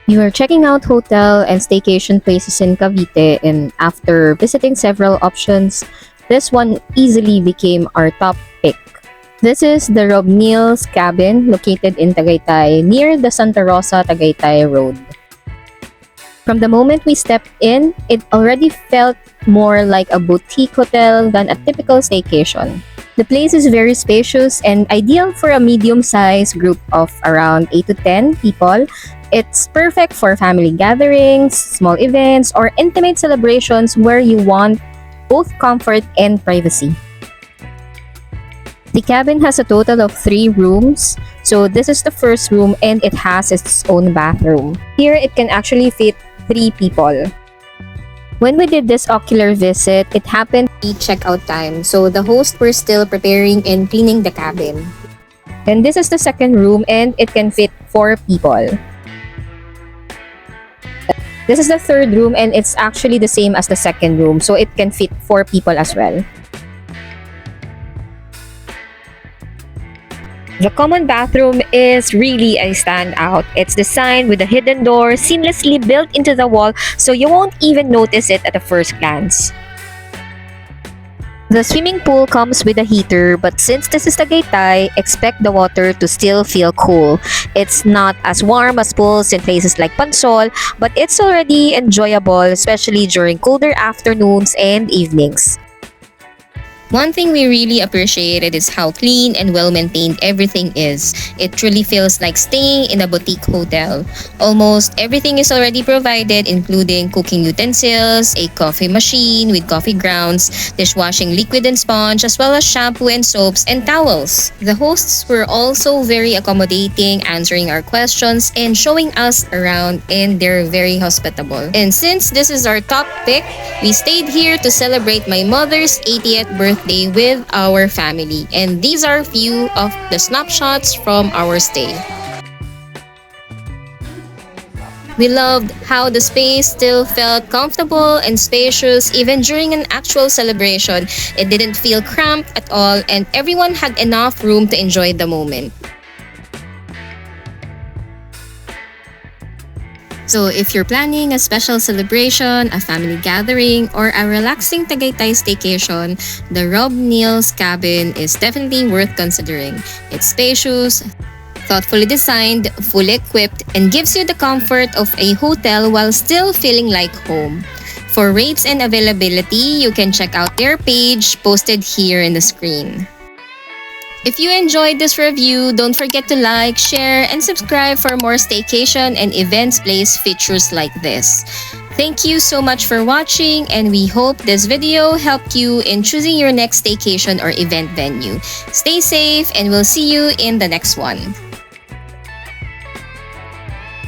We were checking out hotel and staycation places in Cavite, and after visiting several options, this one easily became our top pick. This is the Rob Neil's cabin located in Tagaytay near the Santa Rosa Tagaytay Road. From the moment we stepped in, it already felt more like a boutique hotel than a typical staycation. The place is very spacious and ideal for a medium-sized group of around 8 to 10 people. It's perfect for family gatherings, small events, or intimate celebrations where you want both comfort and privacy. The cabin has a total of 3 rooms, so this is the first room and it has its own bathroom. Here it can actually fit 3 people. When we did this ocular visit, it happened at checkout time, so the hosts were still preparing and cleaning the cabin. And this is the second room and it can fit 4 people. This is the third room and it's actually the same as the second room, so it can fit 4 people as well. The common bathroom is really a standout. It's designed with a hidden door seamlessly built into the wall, so you won't even notice it at the first glance. The swimming pool comes with a heater, but since this is Tagaytay, expect the water to still feel cool. It's not as warm as pools in places like Pansol, but it's already enjoyable, especially during colder afternoons and evenings. One thing we really appreciated is how clean and well-maintained everything is. It truly feels like staying in a boutique hotel. Almost everything is already provided, including cooking utensils, a coffee machine with coffee grounds, dishwashing liquid and sponge, as well as shampoo and soaps and towels. The hosts were also very accommodating, answering our questions and showing us around, and they're very hospitable. And since this is our top pick, we stayed here to celebrate my mother's 80th birthday with our family, and these are a few of the snapshots from our stay. We loved how the space still felt comfortable and spacious even during an actual celebration. It didn't feel cramped at all, and everyone had enough room to enjoy the moment. So if you're planning a special celebration, a family gathering, or a relaxing Tagaytay staycation, the Rob Neil's cabin is definitely worth considering. It's spacious, thoughtfully designed, fully equipped, and gives you the comfort of a hotel while still feeling like home. For rates and availability, you can check out their page posted here in the screen. If you enjoyed this review, don't forget to like, share, and subscribe for more staycation and events place features like this. Thank you so much for watching, and we hope this video helped you in choosing your next staycation or event venue. Stay safe, and we'll see you in the next one.